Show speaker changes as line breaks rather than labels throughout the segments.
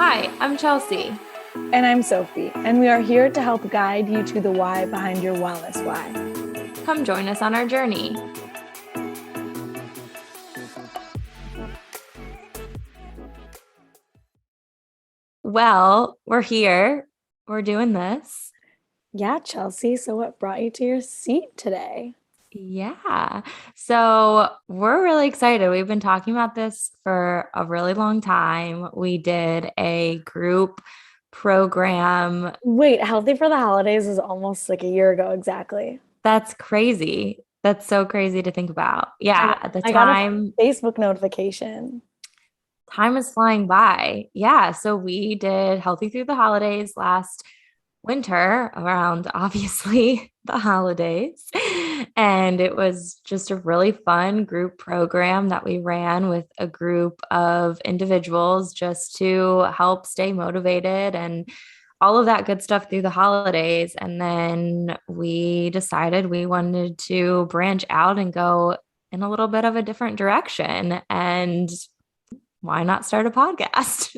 Hi, I'm Chelsea.
And I'm Sophie, and we are here to help guide you to the why behind your wellness why.
Come join us on our journey. Well, we're here. We're doing this.
Yeah, Chelsea, so what brought you to your seat today?
Yeah. So we're really excited. We've been talking about this for a really long time. We did a group program.
Wait, Healthy for the Holidays is almost like a year ago exactly.
That's crazy. That's so crazy to think about.
I
Yeah.
know.
At the
I got a
time,
Facebook notification.
time is flying by. Yeah. So we did Healthy Through the Holidays last winter around obviously the holidays. And it was just a really fun group program that we ran with a group of individuals just to help stay motivated and all of that good stuff through the holidays. And then we decided we wanted to branch out and go in a little bit of a different direction. And why not start a podcast?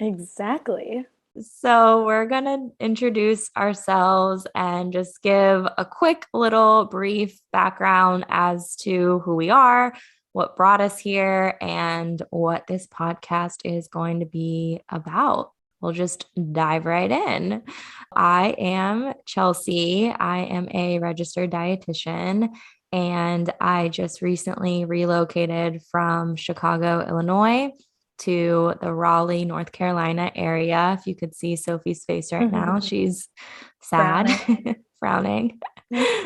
Exactly.
So, we're going to introduce ourselves and just give a quick little brief background as to who we are, what brought us here, and what this podcast is going to be about. We'll just dive right in. I am Chelsea. I am a registered dietitian, and I just recently relocated from Chicago, Illinois to the Raleigh, North Carolina area. If you could see Sophie's face right now, she's sad, frowning,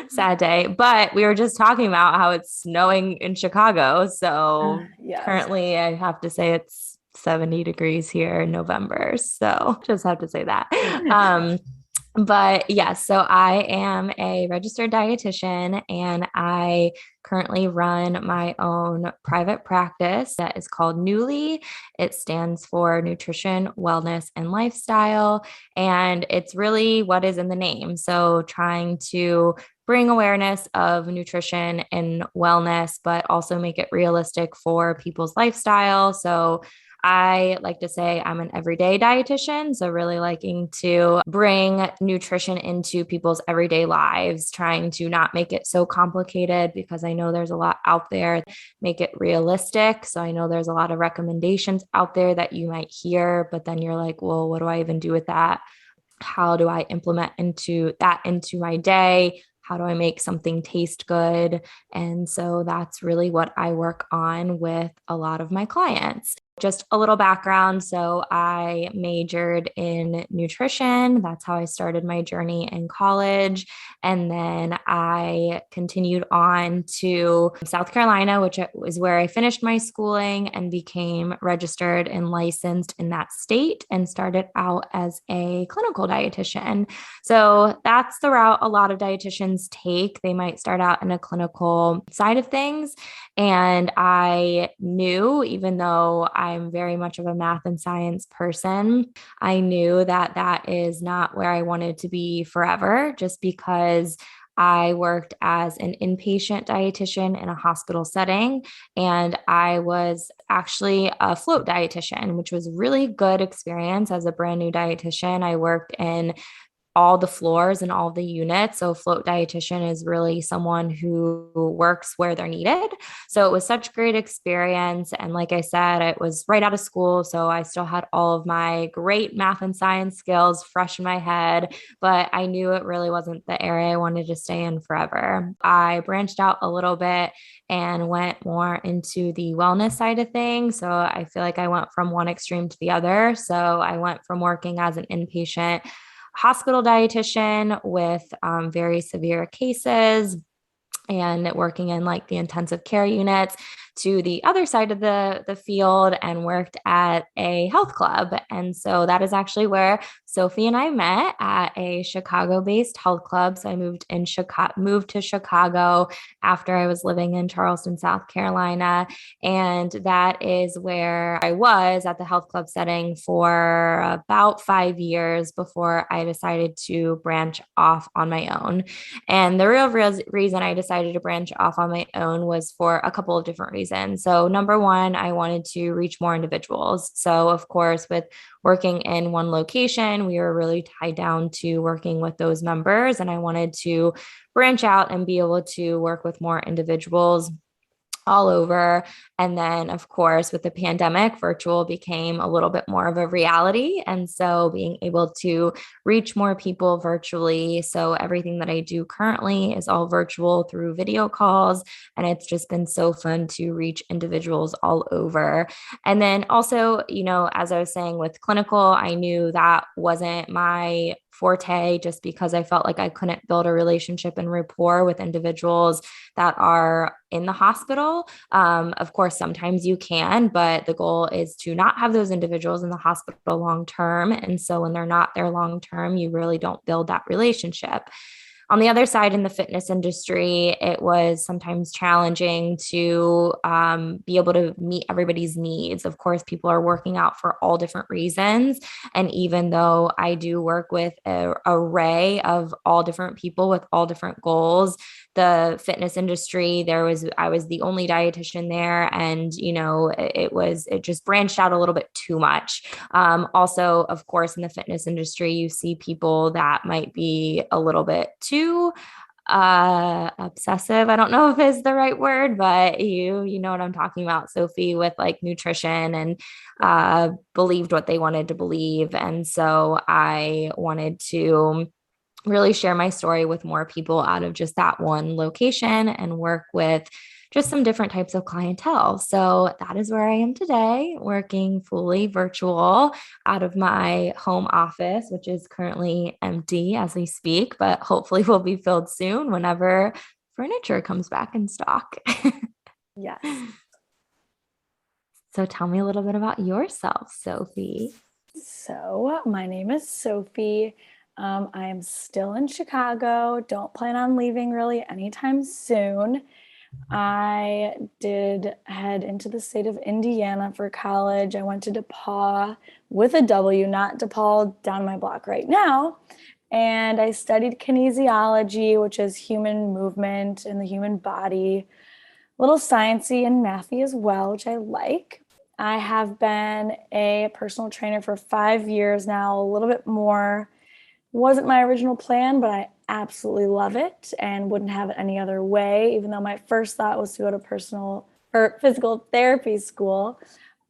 sad day. But we were just talking about how it's snowing in Chicago. So
Yes.
currently, I have to say it's 70 degrees here in November. So just have to say that. But yes, so I am a registered dietitian and I currently run my own private practice that is called Newly. It stands for Nutrition, Wellness, and Lifestyle. And it's really what is in the name. So trying to bring awareness of nutrition and wellness, but also make it realistic for people's lifestyle. So I like to say I'm an everyday dietitian. So, really liking to bring nutrition into people's everyday lives, trying to not make it so complicated because I know there's a lot out there, make it realistic. So, I know there's a lot of recommendations out there that you might hear, but then you're like, well, what do I even do with that? How do I implement into my day? How do I make something taste good? And so that's really what I work on with a lot of my clients. Just a little background. So I majored in nutrition. That's how I started my journey in college. And then I continued on to South Carolina, which is where I finished my schooling and became registered and licensed in that state and started out as a clinical dietitian. So that's the route a lot of dietitians take. They might start out in a clinical side of things. And I knew, even though I'm very much of a math and science person, I knew that that is not where I wanted to be forever, just because I worked as an inpatient dietitian in a hospital setting, and I was actually a float dietitian, which was really good experience as a brand new dietitian. I worked in all the floors and all the units. So float dietitian is really someone who works where they're needed. So it was such great experience. And like I said, it was right out of school. So I still had all of my great math and science skills fresh in my head, but I knew it really wasn't the area I wanted to stay in forever. I branched out a little bit and went more into the wellness side of things. So I feel like I went from one extreme to the other. So I went from working as an inpatient hospital dietitian with very severe cases and working in like the intensive care units to the other side of the field and worked at a health club. And so that is actually where Sophie and I met, at a Chicago-based health club. So I moved to Chicago after I was living in Charleston, South Carolina. And that is where I was at the health club setting for about 5 years before I decided to branch off on my own. And the real reason I decided to branch off on my own was for a couple of different reasons. reasons. So number one, I wanted to reach more individuals. So of course, with working in one location, we were really tied down to working with those members. And I wanted to branch out and be able to work with more individuals all over. And then, of course, with the pandemic, virtual became a little bit more of a reality. And so being able to reach more people virtually. So everything that I do currently is all virtual through video calls. And it's just been so fun to reach individuals all over. And then also, as I was saying with clinical, I knew that wasn't my forte just because I felt like I couldn't build a relationship and rapport with individuals that are in the hospital. Of course, sometimes you can, but the goal is to not have those individuals in the hospital long term. And so when they're not there long term, you really don't build that relationship. On the other side, in the fitness industry, it was sometimes challenging to be able to meet everybody's needs. Of course, people are working out for all different reasons. And even though I do work with an array of all different people with all different goals, the fitness industry, I was the only dietitian there. And, it just branched out a little bit too much. Also, of course, in the fitness industry, you see people that might be a little bit too obsessive. I don't know if it's the right word, but you know what I'm talking about, Sophie, with like nutrition and believed what they wanted to believe. And so I wanted to really share my story with more people out of just that one location and work with just some different types of clientele. So that is where I am today, working fully virtual out of my home office, which is currently empty as we speak, but hopefully will be filled soon whenever furniture comes back in stock.
Yes.
So tell me a little bit about yourself, Sophie.
So my name is Sophie. I am still in Chicago. Don't plan on leaving really anytime soon. I did head into the state of Indiana for college. I went to DePaul with a W, not DePaul down my block right now. And I studied kinesiology, which is human movement and the human body, a little sciencey and mathy as well, which I like. I have been a personal trainer for 5 years now, a little bit more. Wasn't my original plan, but I absolutely love it and wouldn't have it any other way, even though my first thought was to go to physical therapy school.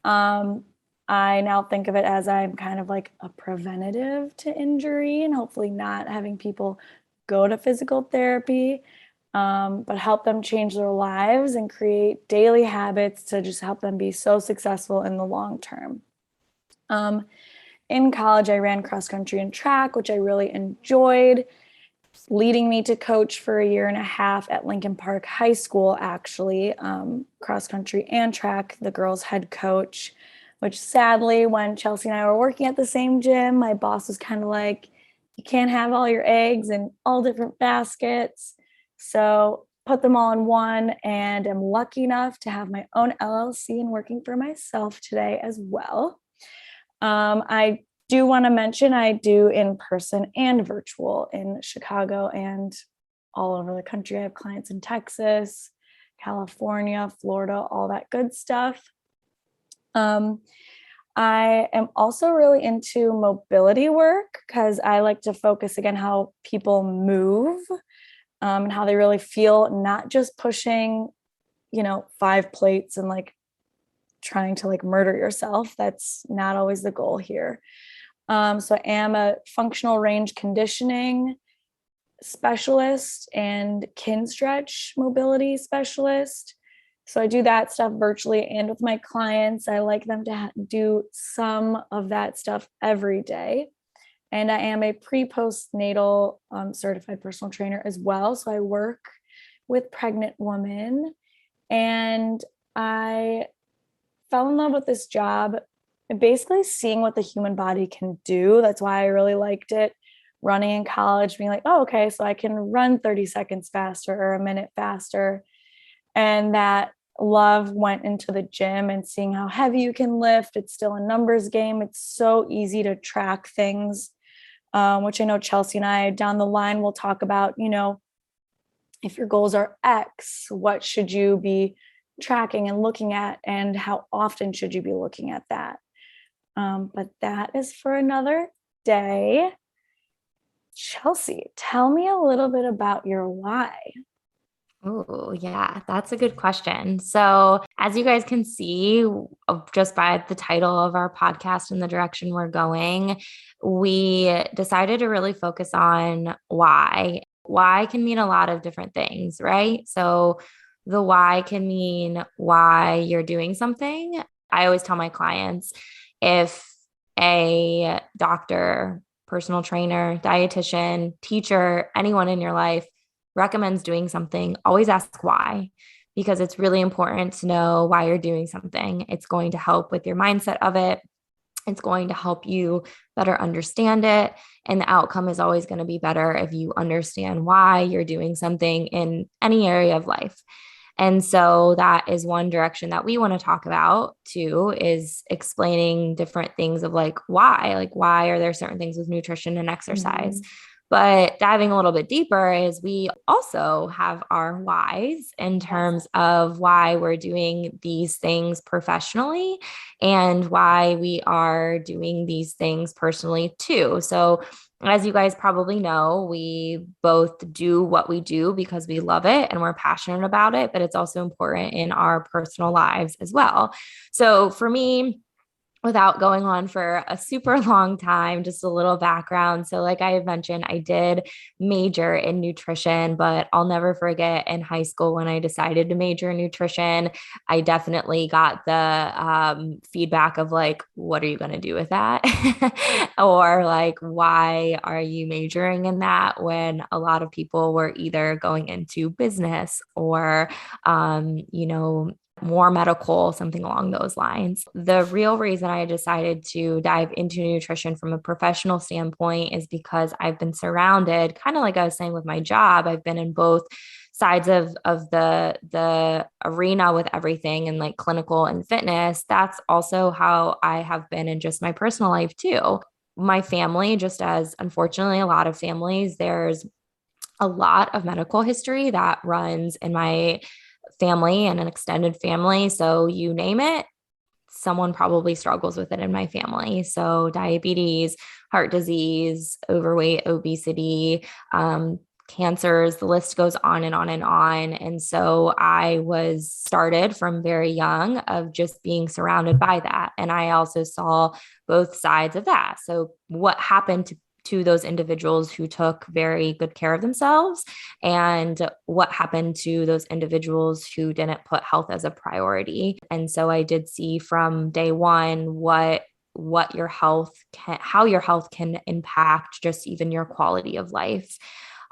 I now think of it as I'm kind of like a preventative to injury and hopefully not having people go to physical therapy, but help them change their lives and create daily habits to just help them be so successful in the long term. In college, I ran cross country and track, which I really enjoyed, leading me to coach for 1.5 years at Lincoln Park High School, actually, cross country and track, the girls' head coach, which sadly, when Chelsea and I were working at the same gym, my boss was kind of like, you can't have all your eggs in all different baskets. So put them all in one, and I'm lucky enough to have my own LLC and working for myself today as well. I do want to mention I do in person and virtual in Chicago and all over the country. I have clients in Texas, California, Florida, all that good stuff. I am also really into mobility work because I like to focus again how people move and how they really feel, not just pushing, 5 plates and like trying to like murder yourself. That's not always the goal here. So I am a functional range conditioning specialist and kin stretch mobility specialist. So I do that stuff virtually and with my clients. I like them to do some of that stuff every day. And I am a pre-postnatal certified personal trainer as well. So I work with pregnant women, and I fell in love with this job and basically seeing what the human body can do. That's why I really liked it. Running in college, being like, oh, okay, so I can run 30 seconds faster or a minute faster. And that love went into the gym and seeing how heavy you can lift. It's still a numbers game. It's so easy to track things, which I know Chelsea and I down the line will talk about, if your goals are X, what should you be tracking and looking at, and how often should you be looking at that? But that is for another day. Chelsea, tell me a little bit about your why.
Oh, yeah, that's a good question. So, as you guys can see, just by the title of our podcast and the direction we're going, we decided to really focus on why. Why can mean a lot of different things, right? So, the why can mean why you're doing something. I always tell my clients if a doctor, personal trainer, dietitian, teacher, anyone in your life recommends doing something, always ask why, because it's really important to know why you're doing something. It's going to help with your mindset of it. It's going to help you better understand it. And the outcome is always going to be better if you understand why you're doing something in any area of life. And so that is one direction that we want to talk about too, is explaining different things of like why are there certain things with nutrition and exercise?
Mm-hmm.
But diving a little bit deeper is we also have our whys in terms of why we're doing these things professionally and why we are doing these things personally too. So as you guys probably know, we both do what we do because we love it and we're passionate about it, but it's also important in our personal lives as well. So for me, without going on for a super long time, just a little background. So, like I had mentioned, I did major in nutrition, but I'll never forget in high school when I decided to major in nutrition, I definitely got the feedback of like, what are you going to do with that? Or like, why are you majoring in that when a lot of people were either going into business or, more medical, something along those lines. The real reason I decided to dive into nutrition from a professional standpoint is because I've been surrounded, kind of like I was saying with my job, I've been in both sides of the arena with everything and like clinical and fitness. That's also how I have been in just my personal life too. My family, just as unfortunately a lot of families, there's a lot of medical history that runs in my family and an extended family. So you name it, someone probably struggles with it in my family. So diabetes, heart disease, overweight, obesity, cancers, the list goes on and on and on. And so I was started from very young of just being surrounded by that. And I also saw both sides of that. So what happened to those individuals who took very good care of themselves and what happened to those individuals who didn't put health as a priority. And so I did see from day one what your health can, how your health can impact just even your quality of life.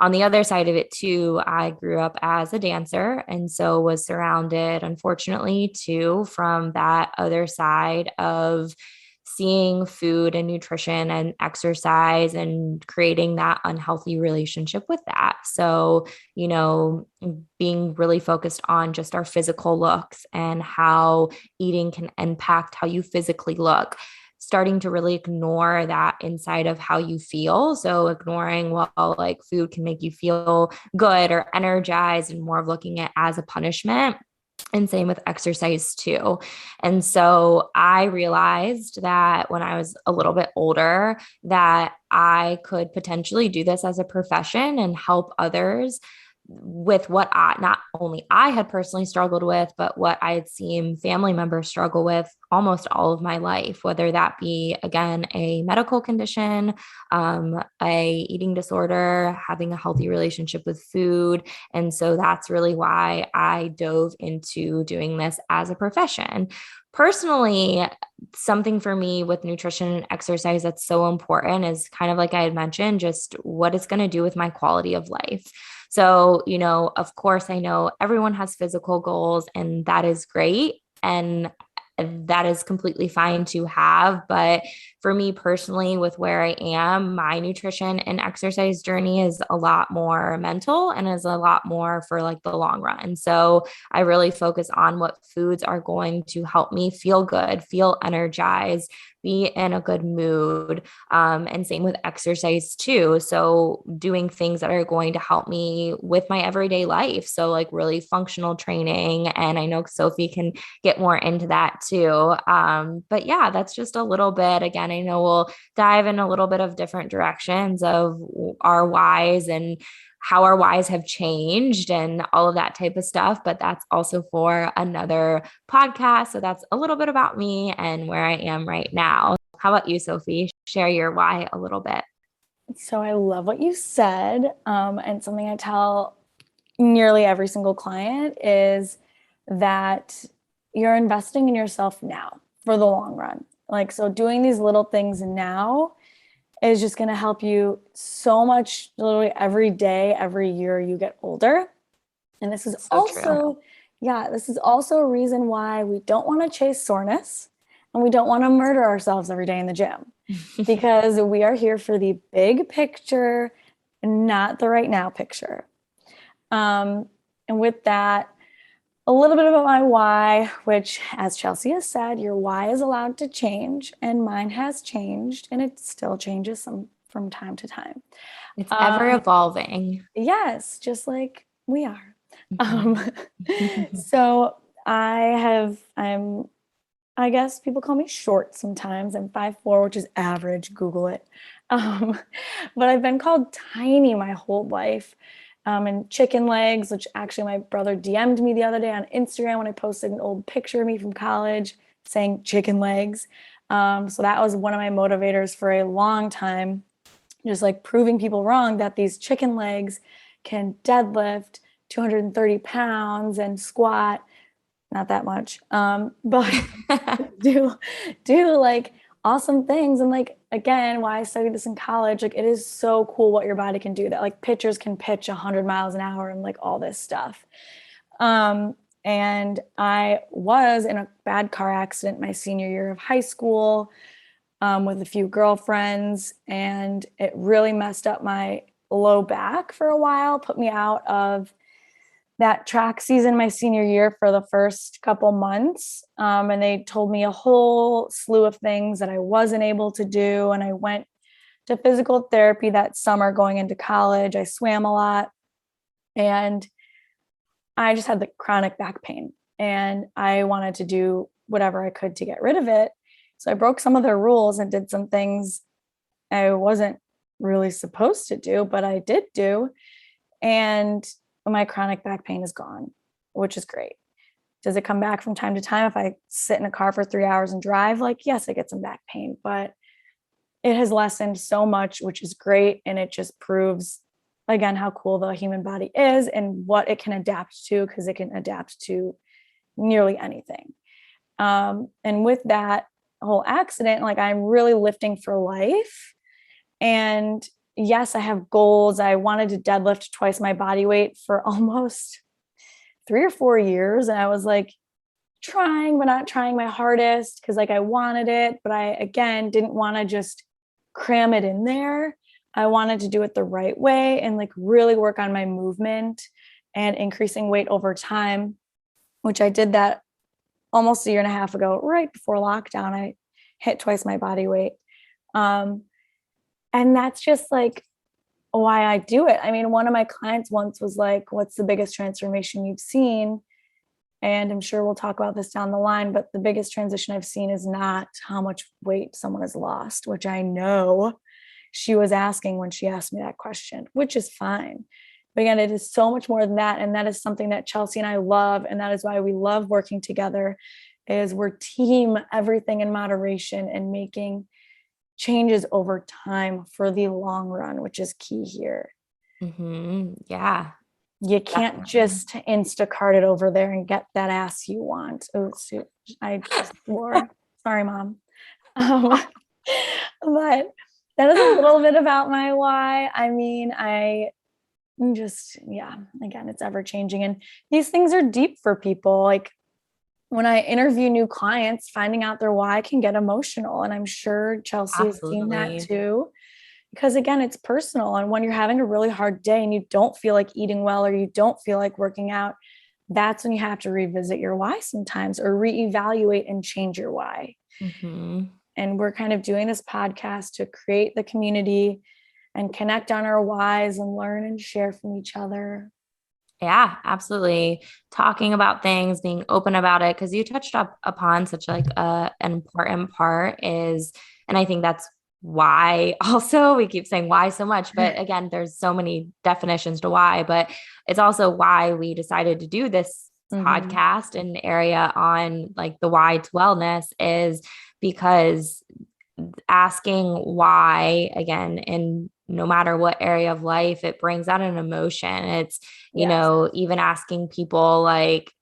On the other side of it too, I grew up as a dancer and so was surrounded, unfortunately, too, from that other side of seeing food and nutrition and exercise and creating that unhealthy relationship with that. So, being really focused on just our physical looks and how eating can impact how you physically look, starting to really ignore that inside of how you feel. So ignoring, well, like food can make you feel good or energized, and more of looking at it as a punishment. And same with exercise too. And so I realized that when I was a little bit older, that I could potentially do this as a profession and help others with what not only I had personally struggled with, but what I had seen family members struggle with almost all of my life, whether that be, again, a medical condition, a eating disorder, having a healthy relationship with food. And so that's really why I dove into doing this as a profession. Personally, something for me with nutrition and exercise that's so important is kind of like I had mentioned, just what it's going to do with my quality of life. So, of course, I know everyone has physical goals and that is great. And that is completely fine to have. But for me personally, with where I am, my nutrition and exercise journey is a lot more mental and is a lot more for like the long run. So I really focus on what foods are going to help me feel good, feel energized, be in a good mood. And same with exercise too. So doing things that are going to help me with my everyday life. So like really functional training. And I know Sophie can get more into that too. But yeah, that's just a little bit. Again, I know we'll dive in a little bit of different directions of our whys and how our whys have changed and all of that type of stuff. But that's also for another podcast. So that's a little bit about me and where I am right now. How about you, Sophie? Share your why a little bit.
So I love what you said. And something I tell nearly every single client is that you're investing in yourself now for the long run. Like, so doing these little things now is just going to help you so much, literally every day, every year you get older. And this is
So
also,
true.
yeah, this is also a reason why we don't want to chase soreness and we don't want to murder ourselves every day in the gym, because we are here for the big picture, not the right now picture. And with that, a little bit about my why, which, as Chelsea has said, your why is allowed to change, and mine has changed, and it still changes from time to time.
It's ever evolving.
Yes, just like we are. Um,
Mhm.
so I guess people call me short sometimes. I'm 5'4", which is average. Google it. Um, but I've been called tiny my whole life. And chicken legs, which actually my brother DM'd me the other day on Instagram when I posted an old picture of me from college saying chicken legs. So that was one of my motivators for a long time, just like proving people wrong that these chicken legs can deadlift 230 pounds and squat not that much, but do like awesome things. And like, again, why I studied this in college, like it is so cool what your body can do, that like pitchers can pitch 100 miles an hour and like all this stuff. And I was in a bad car accident my senior year of high school, with a few girlfriends, and it really messed up my low back for a while, put me out of that track season my senior year for the first couple months. And they told me a whole slew of things that I wasn't able to do. And I went to physical therapy that summer going into college. I swam a lot and I just had the chronic back pain and I wanted to do whatever I could to get rid of it. So I broke some of their rules and did some things I wasn't really supposed to do, but I did do. And my chronic back pain is gone, which is great. Does it come back from time to time if I sit in a car for 3 hours and drive? Like, yes, I get some back pain, but it has lessened so much, which is great. And it just proves, again, how cool the human body is and what it can adapt to, because it can adapt to nearly anything. And with that whole accident, like I'm really lifting for life. And yes, I have goals. I wanted to deadlift twice my body weight for almost 3 or 4 years. And I was like trying, but not trying my hardest, because like I wanted it, but I, again, didn't want to just cram it in there. I wanted to do it the right way and like really work on my movement and increasing weight over time, which I did that almost a year and a half ago, right before lockdown. I hit twice my body weight. And that's just like why I do it. I mean, one of my clients once was like, what's the biggest transformation you've seen? And I'm sure we'll talk about this down the line, but the biggest transition I've seen is not how much weight someone has lost, which I know she was asking when she asked me that question, which is fine. But again, it is so much more than that. And that is something that Chelsea and I love. And that is why we love working together, is we're team everything in moderation and making changes over time for the long run, which is key here.
Yeah.
You can't
Definitely.
just Instacart it over there and get that ass you want. Oh, I just swore. Sorry, Mom. But that is a little bit about my why. I mean, I just, yeah, again, it's ever changing. And these things are deep for people. Like when I interview new clients, finding out their why can get emotional. And I'm sure Chelsea has seen that
Absolutely.
too. Because again, it's personal. And when you're having a really hard day and you don't feel like eating well or you don't feel like working out, that's when you have to revisit your why sometimes, or reevaluate and change your why.
Mm-hmm.
And we're kind of doing this podcast to create the community and connect on our whys and learn and share from each other.
Yeah, absolutely. Talking about things, being open about it, because you touched up upon such like an important part is, and I think that's why also we keep saying why so much, but again, there's so many definitions to why, but it's also why we decided to do this
Mm-hmm.
podcast and area on like the why to wellness is because asking why again in no matter what area of life, it brings out an emotion. It's,
Yes.
even asking people like,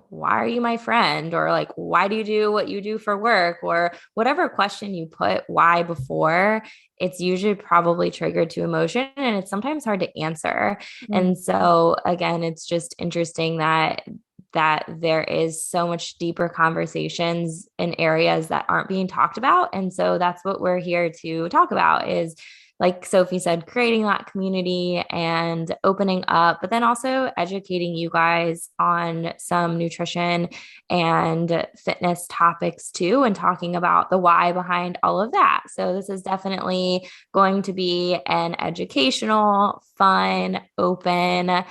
why are you my friend? Or like, why do you do what you do for work? Or whatever question you put why before, it's usually probably triggered to emotion and it's sometimes hard to answer.
Mm-hmm.
And so again, it's just interesting that there is so much deeper conversations in areas that aren't being talked about. And so that's what we're here to talk about is like Sophie said, creating that community and opening up, but then also educating you guys on some nutrition and fitness topics too, and talking about the why behind all of that. So this is definitely going to be an educational, fun, open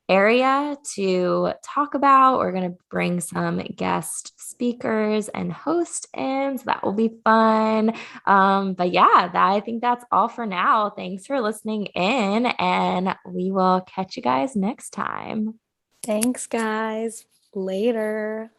area to talk about. We're going to bring some guest speakers and host in, so that will be fun. But yeah, I think that's all for now. Thanks for listening in, and we will catch you guys next time.
Thanks, guys. Later.